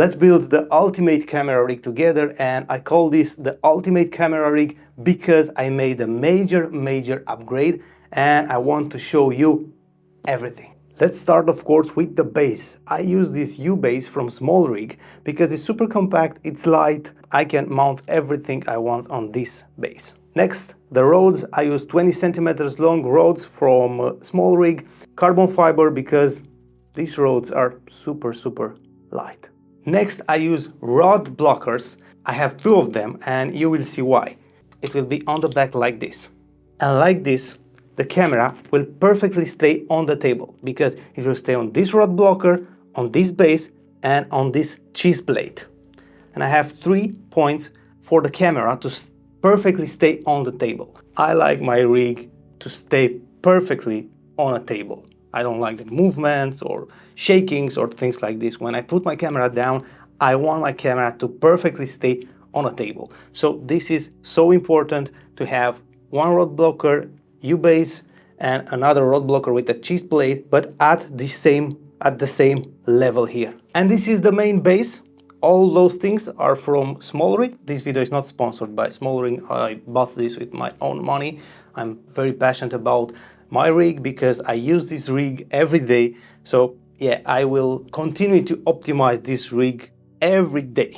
Let's build the ultimate camera rig together, and I call this the ultimate camera rig because I made a major upgrade and I want to show you everything. Let's start, of course, with the base. I use this U base from SmallRig because it's super compact, it's light, I can mount everything I want on this base. Next, the rods. I use 20 centimeters long rods from SmallRig, carbon fiber, because these rods are super light. Next, I use rod blockers. I have two of them and you will see why. It will be on the back like this. And like this, the camera will perfectly stay on the table because it will stay on this rod blocker, on this base, and on this cheese plate. And I have 3 points for the camera to perfectly stay on the table. I like my rig to stay perfectly on a table. I don't like the movements or shakings or things like this. When I put my camera down, I want my camera to perfectly stay on a table. So this is so important to have one rod blocker, U-base, and another rod blocker with a cheese plate, but at the same level here. And this is the main base. All those things are from SmallRig. This video is not sponsored by SmallRig. I bought this with my own money. I'm very passionate about my rig because I use this rig every day. So yeah, I will continue to optimize this rig every day.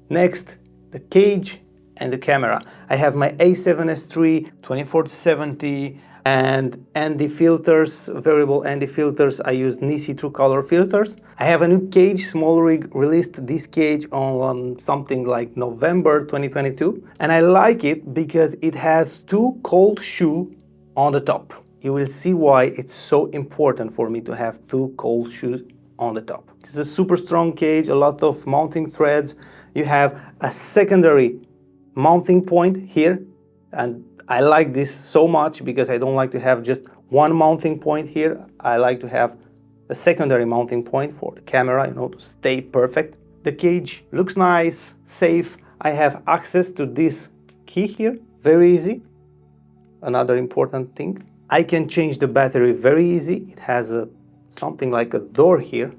Next, the cage and the camera. I have my A7S III 24-70 and ND filters, variable ND filters. I use Nisi True Color filters. I have a new cage. SmallRig released this cage on something like November 2022. And I like it because it has 2 cold shoes on the top. You will see why it's so important for me to have 2 cold shoes on the top. It's a super strong cage, a lot of mounting threads. You have a secondary mounting point here, and I like this so much because I don't like to have just one mounting point here. I like to have a secondary mounting point for the camera, you know, to stay perfect. The cage looks nice, safe. I have access to this key here, very easy. Another important thing. I can change the battery very easy. It has something like a door here.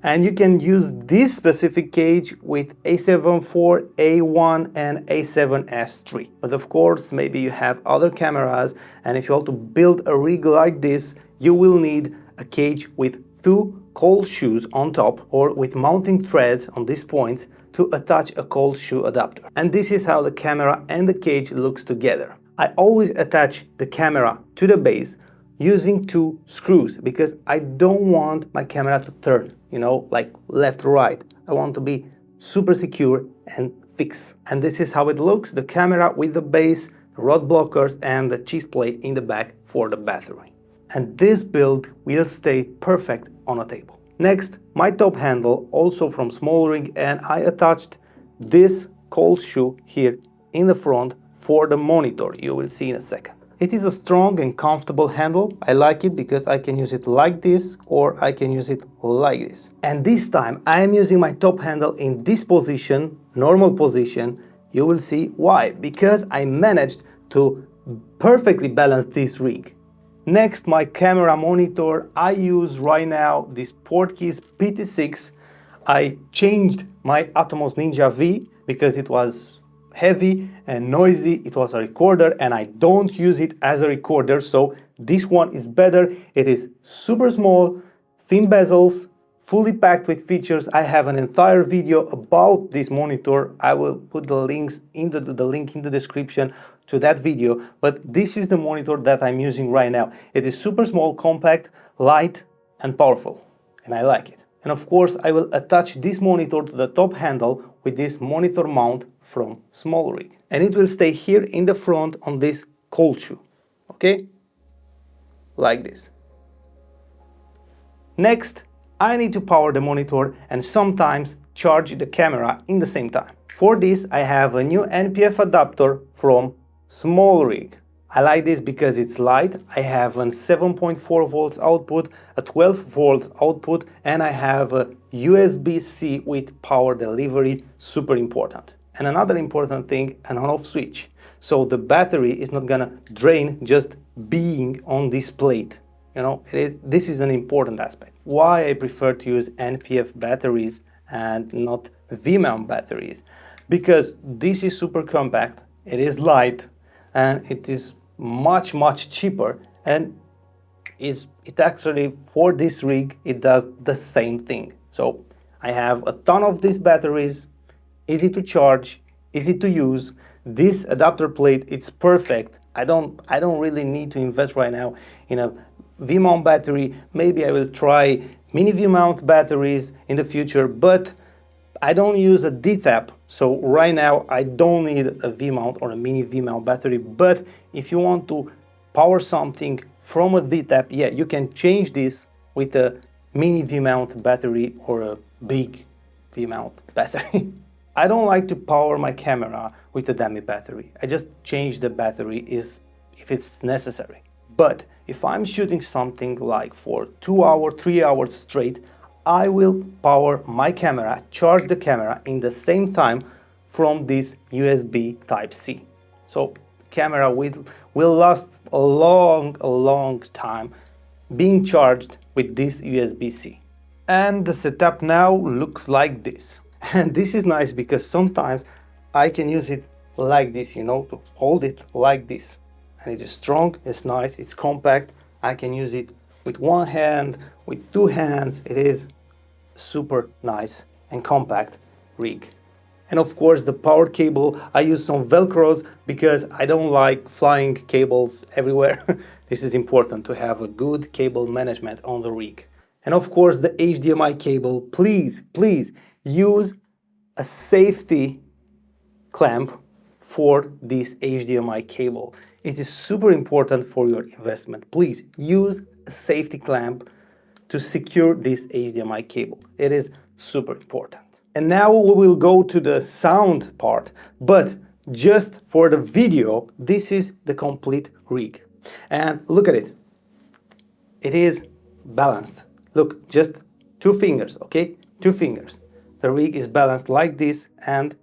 And you can use this specific cage with A7 IV, A1 and A7S III. But of course, maybe you have other cameras, and if you want to build a rig like this, you will need a cage with 2 cold shoes on top or with mounting threads on these points to attach a cold shoe adapter. And this is how the camera and the cage looks together. I always attach the camera to the base using 2 screws because I don't want my camera to turn, you know, like left or right. I want to be super secure and fixed. And this is how it looks, the camera with the base, the rod blockers and the cheese plate in the back for the battery. And this build will stay perfect on a table. Next, my top handle, also from SmallRig, and I attached this cold shoe here in the front for the monitor. You will see in a second. It is a strong and comfortable handle. I like it because I can use it like this or I can use it like this. And this time I am using my top handle in this position, normal position. You will see why. Because I managed to perfectly balance this rig. Next, my camera monitor. I use right now this Portkeys PT6. I changed my Atomos Ninja V because it was heavy and noisy. It was a recorder and I don't use it as a recorder, so this one is better. It is super small, thin bezels, fully packed with features. I have an entire video about this monitor. I will put the link in the description to that video, but this is the monitor that I'm using right now. It is super small, compact, light and powerful, and I like it. And of course, I will attach this monitor to the top handle with this monitor mount from SmallRig. And it will stay here in the front on this cold shoe, okay? Like this. Next, I need to power the monitor and sometimes charge the camera in the same time. For this, I have a new NPF adapter from SmallRig. I like this because it's light. I have a 7.4 volts output, a 12 volts output, and I have a USB-C with power delivery, super important. And another important thing, an on-off switch. So the battery is not gonna drain just being on this plate. You know, this is an important aspect. Why I prefer to use NPF batteries and not V-mount batteries, because this is super compact, it is light, and it is much cheaper, and it actually, for this rig, it does the same thing. So I have a ton of these batteries, easy to charge, easy to use. This adapter plate, it's perfect. I don't really need to invest right now in a V-mount battery. Maybe I will try mini V-mount batteries in the future, but I don't use a D-tap, so right now I don't need a V-mount or a mini V-mount battery. But if you want to power something from a D-tap, yeah, you can change this with a mini V-mount battery or a big V-mount battery. I don't like to power my camera with a dummy battery. I just change the battery if it's necessary. But if I'm shooting something like for 2 hours, 3 hours straight, I will power my camera, charge the camera in the same time from this USB Type-C. So camera will last a long time being charged with this USB-C. And the setup now looks like this. And this is nice because sometimes I can use it like this, you know, to hold it like this. And it is strong, it's nice, it's compact. I can use it with one hand, with two hands. It is super nice and compact rig. And of course the power cable, I use some velcros because I don't like flying cables everywhere. This is important to have a good cable management on the rig. And of course the HDMI cable, please use a safety clamp for this HDMI cable. It is super important for your investment. Please use a safety clamp to secure this HDMI cable. It is super important. And now we will go to the sound part, but just for the video, this is the complete rig. And look at it. It is balanced. Look, just 2 fingers, okay? 2 fingers. The rig is balanced like this and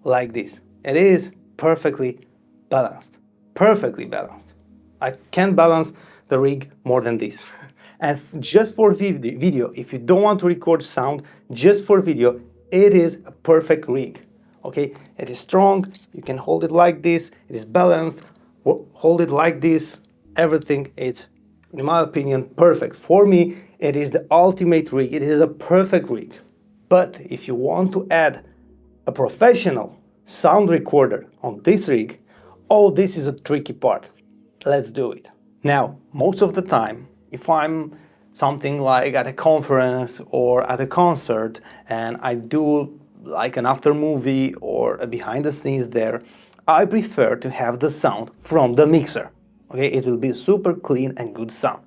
like this. It is perfectly balanced. Perfectly balanced. I can't balance the rig more than this. And just for video, if you don't want to record sound, just for video, it is a perfect rig. Okay, it is strong, you can hold it like this, it is balanced, hold it like this, everything, it's, in my opinion, perfect. For me, it is the ultimate rig, it is a perfect rig. But if you want to add a professional sound recorder on this rig, oh, this is a tricky part. Let's do it. Now, most of the time, if I'm something like at a conference or at a concert and I do like an after movie or a behind the scenes there, I prefer to have the sound from the mixer. Okay, it will be super clean and good sound.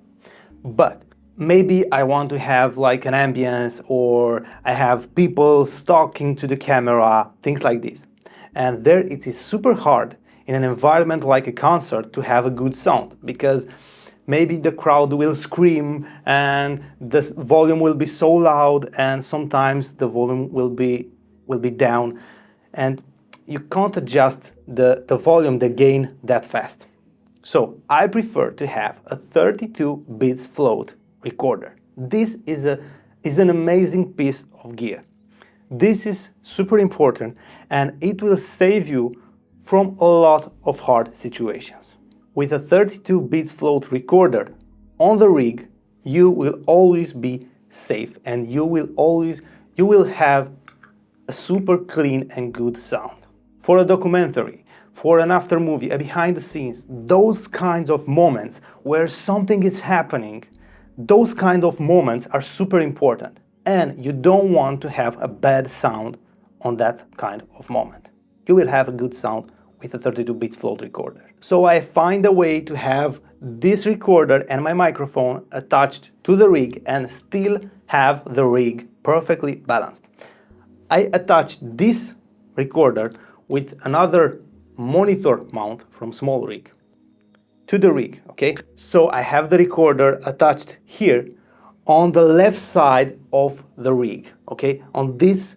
But maybe I want to have like an ambience, or I have people talking to the camera, things like this. And there it is super hard in an environment like a concert to have a good sound, because maybe the crowd will scream and the volume will be so loud, and sometimes the volume will be down, and you can't adjust the volume, the gain that fast. So I prefer to have a 32 bits float recorder. This is an amazing piece of gear. This is super important, and it will save you from a lot of hard situations. With a 32 bits float recorder on the rig, you will always be safe, and you will have a super clean and good sound. For a documentary, for an after movie, a behind the scenes, those kinds of moments where something is happening, those kind of moments are super important, and you don't want to have a bad sound on that kind of moment. You will have a good sound with a 32 bits float recorder. So I find a way to have this recorder and my microphone attached to the rig and still have the rig perfectly balanced. I attached this recorder with another monitor mount from small rig to the rig, okay? So I have the recorder attached here on the left side of the rig, okay? On this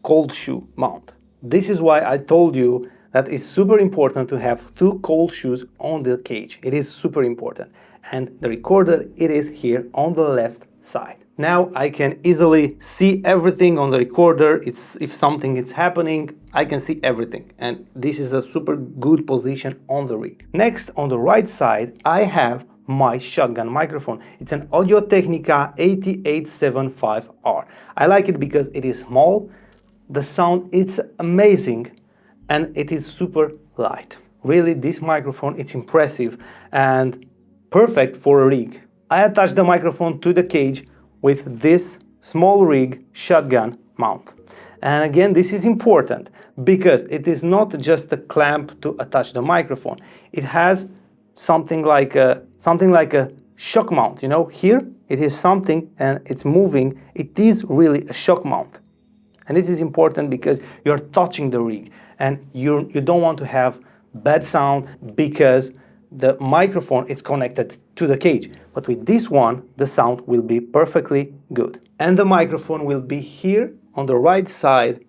cold shoe mount. This is why I told you that it's super important to have 2 cold shoes on the cage. It is super important. And the recorder, it is here on the left side. Now I can easily see everything on the recorder. If something is happening, I can see everything. And this is a super good position on the rig. Next, on the right side, I have my shotgun microphone. It's an Audio-Technica 8875R. I like it because it is small, the sound it's amazing, and it is super light. Really, this microphone it's impressive and perfect for a rig. I attached the microphone to the cage with this small rig shotgun mount. And again, this is important because it is not just a clamp to attach the microphone. It has something like a shock mount. You know, here it is something and it's moving. It is really a shock mount. And this is important because you're touching the rig and you don't want to have bad sound because the microphone is connected to the cage. But with this one, the sound will be perfectly good. And the microphone will be here on the right side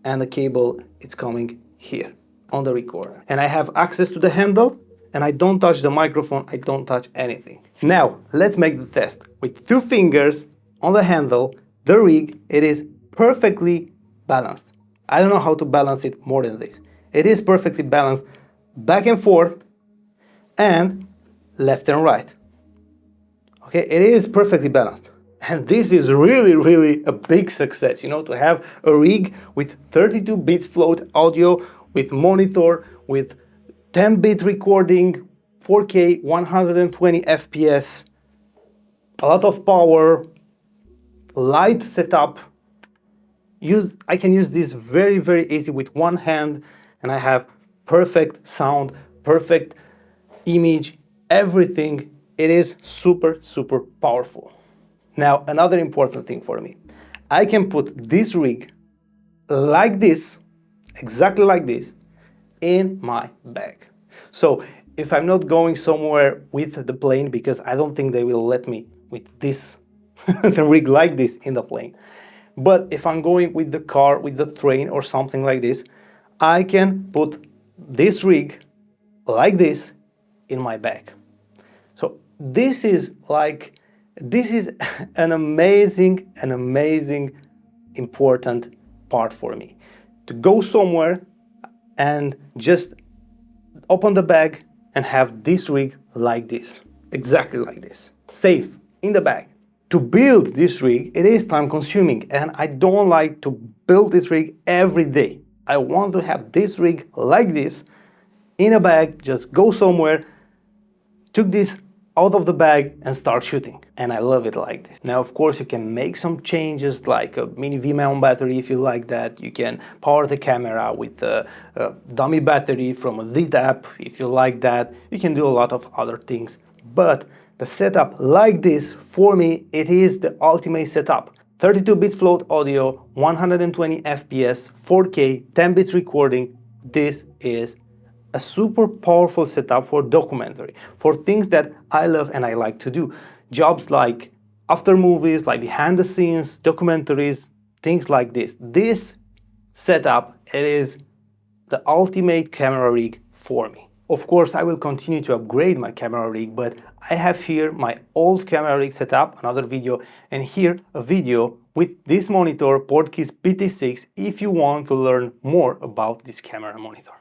and the cable is coming here on the recorder. And I have access to the handle and I don't touch the microphone, I don't touch anything. Now, let's make the test. With 2 fingers on the handle, the rig, it is perfectly balanced. I don't know how to balance it more than this. It is perfectly balanced back and forth and left and right. Okay, it is perfectly balanced. And this is really a big success, you know, to have a rig with 32 bits float audio, with monitor, with 10-bit recording, 4K, 120 FPS, a lot of power, light setup. I can use this very easy with one hand and I have perfect sound, perfect image, everything. It is super powerful. Now, another important thing for me, I can put this rig like this, exactly like this, in my bag. So if I'm not going somewhere with the plane, because I don't think they will let me with this, the rig like this in the plane. But if I'm going with the car, with the train or something like this, I can put this rig like this in my bag. So this is an amazing important part for me. To go somewhere and just open the bag and have this rig like this, exactly like this, safe in the bag. To build this rig, it is time consuming and I don't like to build this rig every day. I want to have this rig like this in a bag, just go somewhere, took this out of the bag and start shooting. And I love it like this. Now, of course, you can make some changes like a mini V-mount battery if you like that. You can power the camera with a dummy battery from a Z-Tap if you like that. You can do a lot of other things. But the setup like this, for me, it is the ultimate setup. 32 bits float audio, 120 FPS, 4K, 10 bits recording. This is a super powerful setup for documentary, for things that I love and I like to do. Jobs like after movies, like behind the scenes, documentaries, things like this. This setup, it is the ultimate camera rig for me. Of course, I will continue to upgrade my camera rig, but I have here my old camera rig setup, another video, and here a video with this monitor, Portkeys PT6, if you want to learn more about this camera monitor.